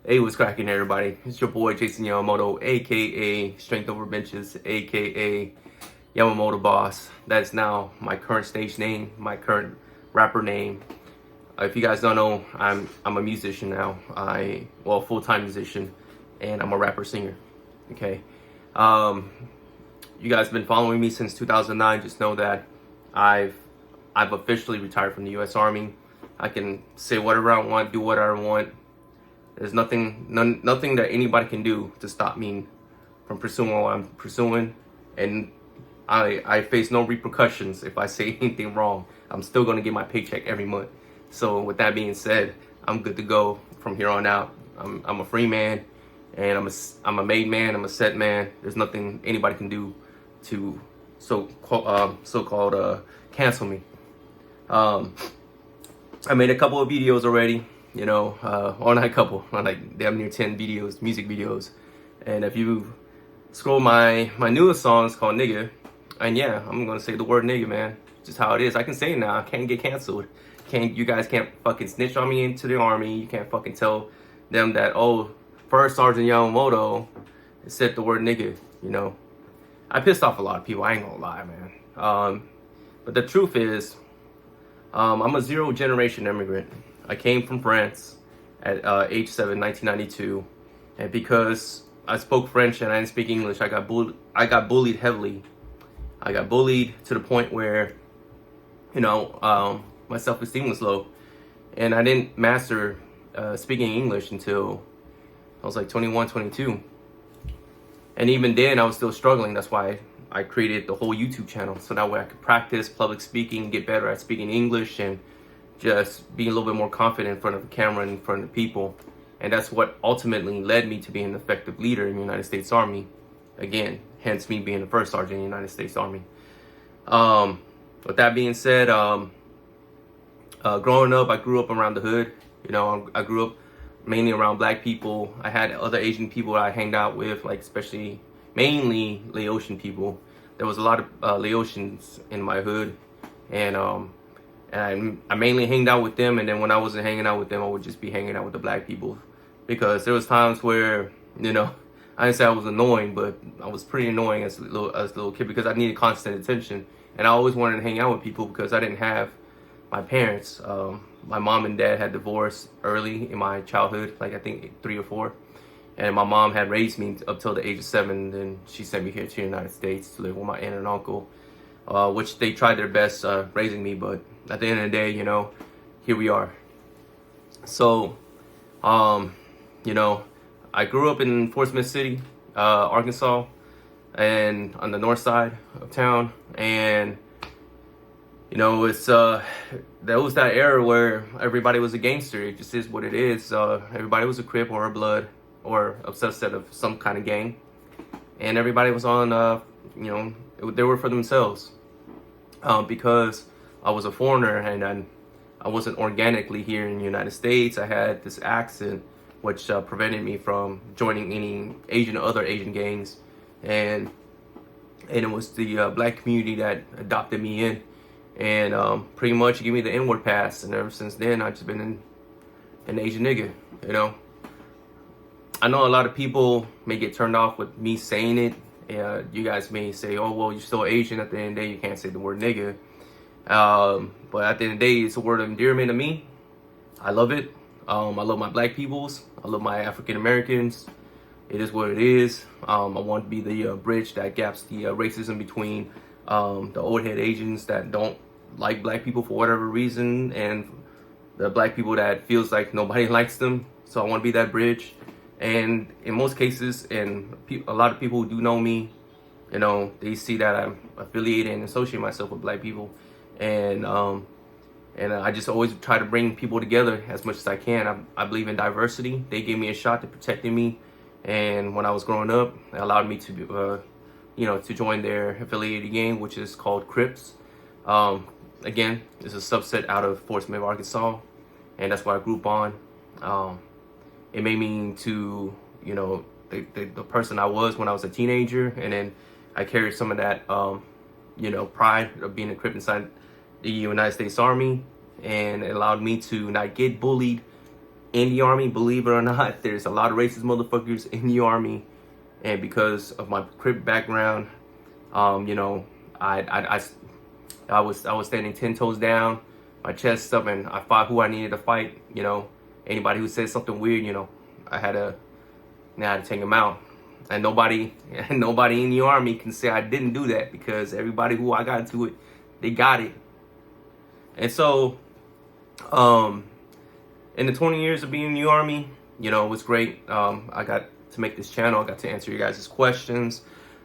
Hey, what's cracking, everybody? It's your boy Jason Yamamoto, aka Strength Over Benches, aka Yamamoto Boss. That's now my current stage name, my current rapper name. If you guys don't know, I'm a musician now. Full-time musician, and I'm a rapper singer. Okay, you guys have been following me since 2009. Just know that I've officially retired from the U.S. Army. I can say whatever I want, do whatever I want. There's nothing that anybody can do to stop me from pursuing what I'm pursuing, and I face no repercussions if I say anything wrong. I'm still gonna get my paycheck every month. So with that being said, I'm good to go from here on out. I'm a free man, and I'm a made man. I'm a set man. There's nothing anybody can do to so-called cancel me. I made a couple of videos already. Or not a couple, like damn near 10 videos, music videos. And if you scroll my newest song, it's called Nigga. And yeah, I'm gonna say the word nigga, man. Just how it is. I can say it now. I can't get canceled. You guys can't fucking snitch on me into the army. You can't fucking tell them that, oh, First Sergeant Yamamoto said the word nigga. I pissed off a lot of people. I ain't gonna lie, man. But the truth is, I'm a zero generation immigrant. I came from France at age 7, 1992, and because I spoke French and I didn't speak English, I got bullied heavily. I got bullied to the point where, my self-esteem was low, and I didn't master speaking English until I was like 21, 22. And even then, I was still struggling. That's why I created the whole YouTube channel, so that way I could practice public speaking, get better at speaking English, and just be a little bit more confident in front of the camera and in front of the people. And that's what ultimately led me to being an effective leader in the United States Army. Again, hence me being the first sergeant in the United States Army. With that being said, growing up, I grew up around the hood. I grew up mainly around black people. I had other Asian people that I hanged out with, mainly Laotian people. There was a lot of Laotians in my hood, and I mainly hanged out with them. And then when I wasn't hanging out with them, I would just be hanging out with the black people, because there was times where, I didn't say I was annoying, but I was pretty annoying as a little kid, because I needed constant attention, and I always wanted to hang out with people because I didn't have my parents. My mom and dad had divorced early in my childhood, like I think 3 or 4, and my mom had raised me up till the age of 7. Then she sent me here to the United States to live with my aunt and uncle, which they tried their best raising me, but at the end of the day, here we are. So, I grew up in Fort Smith City, Arkansas, and on the north side of town. And, it's, there was that era where everybody was a gangster. It just is what it is. Everybody was a Crip or a Blood or a subset of some kind of gang. And everybody was on, they were for themselves. Because I was a foreigner, and I wasn't organically here in the United States. I had this accent, which prevented me from joining any other Asian gangs, and it was the black community that adopted me in, and pretty much gave me the N-word pass. And ever since then, I've just been an Asian nigga. I know a lot of people may get turned off with me saying it. You guys may say, "Oh, well, you're still Asian." At the end of the day, you can't say the word nigga. But at the end of the day, it's a word of endearment to me. I love it. I love my black peoples. I love my African Americans. It is what it is. I want to be the bridge that gaps the racism between the old head Asians that don't like black people for whatever reason, and the black people that feels like nobody likes them. So I want to be that bridge. And in most cases, and a lot of people who do know me, they see that I'm affiliated and associate myself with black people. And I just always try to bring people together as much as I can. I believe in diversity. They gave me a shot to protecting me, and when I was growing up, it allowed me to, to join their affiliated gang, which is called Crips. Again, it's a subset out of Fort Smith, Arkansas, and that's what I grew up on. It made me into, the person I was when I was a teenager, and then I carried some of that, pride of being a Crip inside the United States Army, and it allowed me to not get bullied in the Army. Believe it or not, there's a lot of racist motherfuckers in the Army. And because of my Crip background, you know, I was standing 10 toes down, my chest up, and I fought who I needed to fight. You know, anybody who said something weird, you know, I had to take them out. And nobody in the Army can say I didn't do that, because everybody who I got into it, they got it. And so, in the 20 years of being in the Army, you know, it was great. I got to make this channel. I got to answer your guys' questions.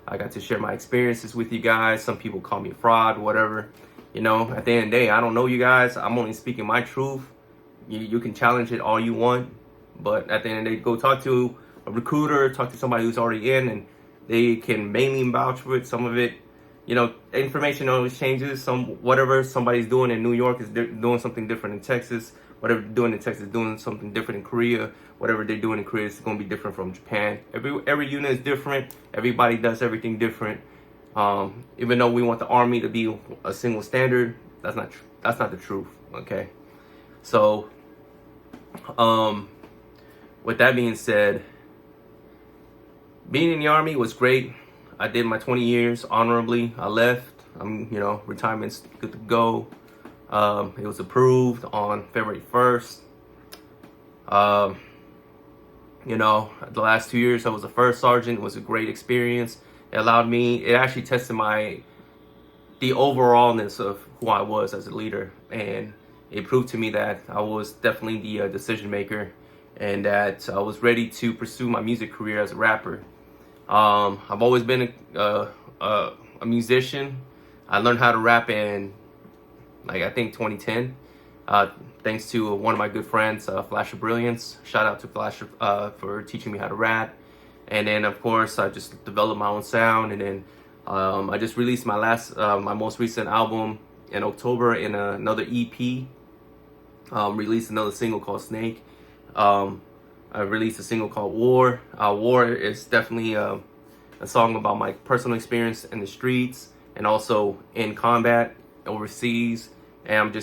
I got to share my experiences with you guys. Some people call me a fraud, whatever. You know, at the end of the day, I don't know you guys. I'm only speaking my truth. You can challenge it all you want, but at the end of the day, go talk to a recruiter, talk to somebody who's already in, and they can mainly vouch for it. Some of it, you know, information always changes. Whatever somebody's doing in New York is doing something different in Texas. Whatever they're doing in Texas is doing something different in Korea. Whatever they're doing in Korea is going to be different from Japan. Every unit is different. Everybody does everything different. Even though we want the Army to be a single standard, that's not the truth. Okay, so with that being said, being in the Army was great. I did my 20 years honorably. I left. You know, retirement's good to go. It was approved on February 1st. You know, the last 2 years I was a first sergeant. It was a great experience. It actually tested the overallness of who I was as a leader. And it proved to me that I was definitely the decision maker, and that I was ready to pursue my music career as a rapper. I've always been a musician. I learned how to rap in, I think 2010, thanks to one of my good friends, Flash of Brilliance. Shout out to Flash for teaching me how to rap. And then, of course, I just developed my own sound. And then I just released my most recent album in October, in another EP. Released another single called Snake. I released a single called War. War is definitely a song about my personal experience in the streets and also in combat overseas. And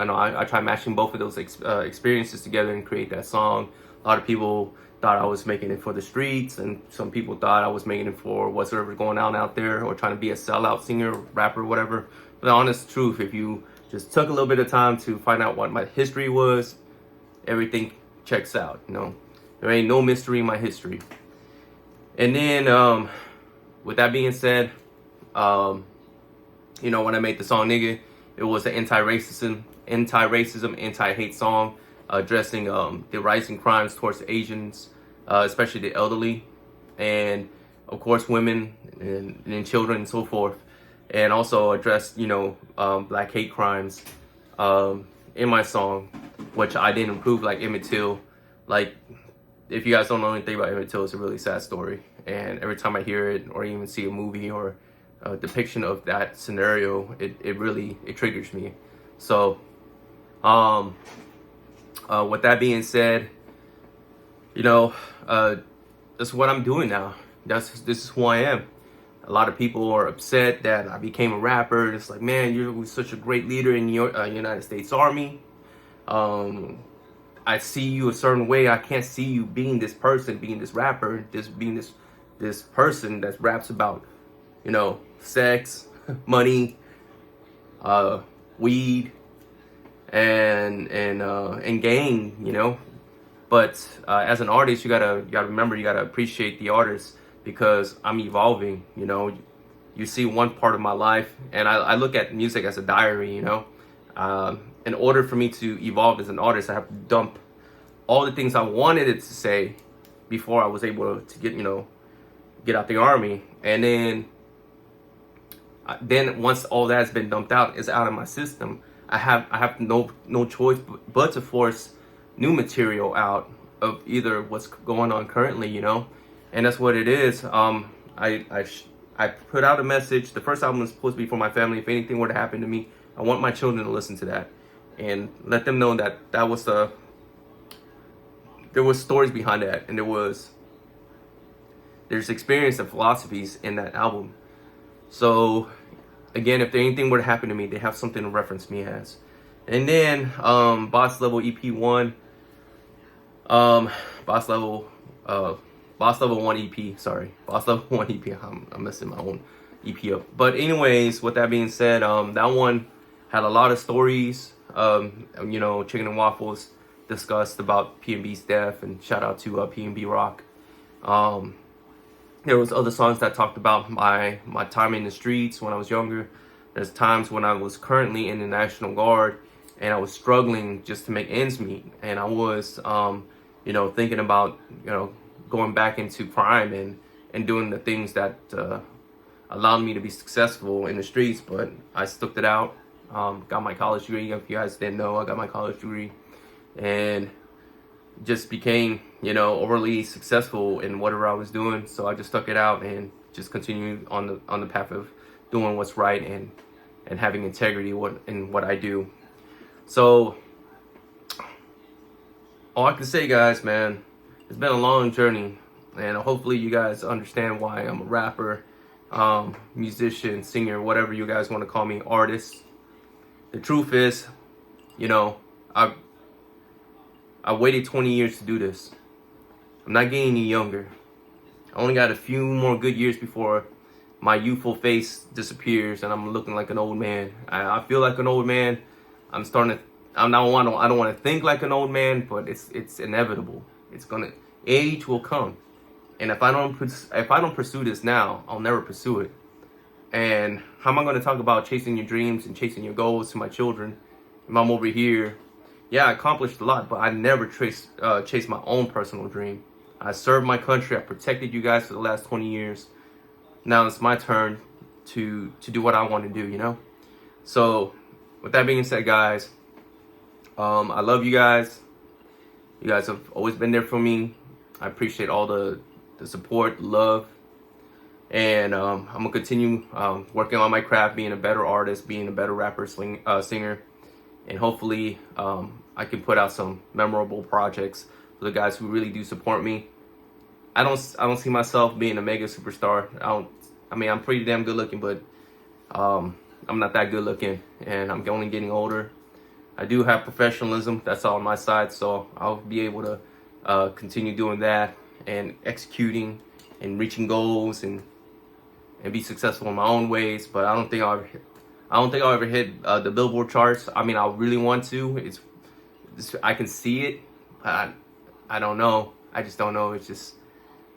I try matching both of those experiences together and create that song. A lot of people thought I was making it for the streets, and some people thought I was making it for whatever's going on out there, or trying to be a sellout singer, rapper, whatever. But the honest truth, if you just took a little bit of time to find out what my history was, everything checks out. You know, there ain't no mystery in my history. And then, with that being said, you know, when I made the song Nigga, it was an anti-racism, anti-hate song, addressing the rising crimes towards Asians, especially the elderly, and of course women and children and so forth. And also addressed, you know, black hate crimes in my song, which I didn't improve, like Emmett Till. Like, if you guys don't know anything about Emmett Till, it's a really sad story. And every time I hear it, or even see a movie or a depiction of that scenario, it really triggers me. So, with that being said, you know, that's what I'm doing now. This is who I am. A lot of people are upset that I became a rapper. It's like, man, you're such a great leader in your United States Army. I see you a certain way. I can't see you being this person, being this rapper, being this person that raps about, you know, sex, money, weed, and gang, you know. But as an artist, you gotta remember, you gotta appreciate the artist, because I'm evolving. You know, you see one part of my life, and I look at music as a diary. You know, in order for me to evolve as an artist, I have to dump all the things I wanted it to say before I was able to get out the Army. And then once all that's been dumped out, is out of my system, I have no choice but to force new material out of either what's going on currently, you know. And that's what it is. I put out a message. The first album was supposed to be for my family. If anything were to happen to me, I want my children to listen to that and let them know that there was stories behind that, and there's experience and philosophies in that album. So again, if anything were to happen to me, they have something to reference me as. And then Boss Level EP1, Um, Boss Level, uh, Boss Level 1 EP, sorry. Boss Level 1 EP, I'm messing my own EP up. But anyways, with that being said, that one had a lot of stories. You know, Chicken and Waffles discussed about P&B's death, and shout out to P&B Rock. Um, there was other songs that talked about my time in the streets when I was younger. There's times when I was currently in the National Guard and I was struggling just to make ends meet, and I was you know, thinking about, you know, going back into crime and doing the things that allowed me to be successful in the streets. But I stuck it out. Got my college degree. If you guys didn't know, I got my college degree, and just became, you know, overly successful in whatever I was doing. So I just stuck it out and just continued on the path of doing what's right and having integrity in what I do. So all I can say, guys, man, it's been a long journey, and hopefully you guys understand why I'm a rapper, musician, singer, whatever you guys want to call me, artist. The truth is, you know, I waited 20 years to do this. I'm not getting any younger. I only got a few more good years before my youthful face disappears and I'm looking like an old man. I feel like an old man. I don't want to think like an old man, but it's inevitable. Age will come, and if I don't pursue this now, I'll never pursue it. And how am I going to talk about chasing your dreams and chasing your goals to my children if I'm over here? Yeah, I accomplished a lot, but I never chased my own personal dream. I served my country. I protected you guys for the last 20 years. Now it's my turn to do what I want to do, you know? So with that being said, guys, I love you guys. You guys have always been there for me. I appreciate all the support, love. And I'm going to continue working on my craft, being a better artist, being a better rapper, singer. And hopefully I can put out some memorable projects for the guys who really do support me. I don't see myself being a mega superstar. I mean, I'm pretty damn good looking, but I'm not that good looking, and I'm only getting older. I do have professionalism. That's all on my side, so I'll be able to continue doing that and executing and reaching goals and be successful in my own ways. But I don't think I'll ever hit the Billboard charts. I mean, I really want to. I can see it. I don't know. I just don't know. It's just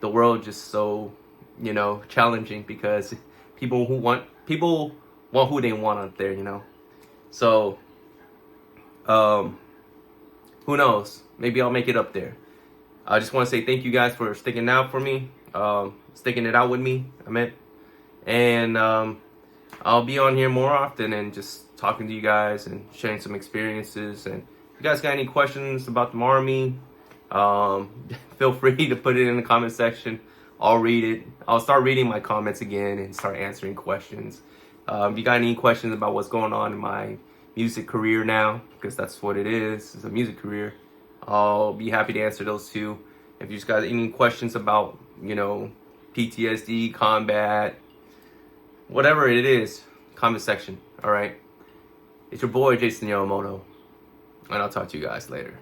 the world just so, you know, challenging, because people want who they want out there, you know. So who knows? Maybe I'll make it up there. I just want to say thank you guys for sticking out for me, sticking it out with me. And I'll be on here more often and just talking to you guys and sharing some experiences. And if you guys got any questions about the Army, feel free to put it in the comment section. I'll read it. I'll start reading my comments again and start answering questions. If you got any questions about what's going on in my music career now, because that's what it is, it's a music career, I'll be happy to answer those too. If you just got any questions about, you know, PTSD, combat, whatever it is, comment section. All right. It's your boy, Jason Yamamoto, and I'll talk to you guys later.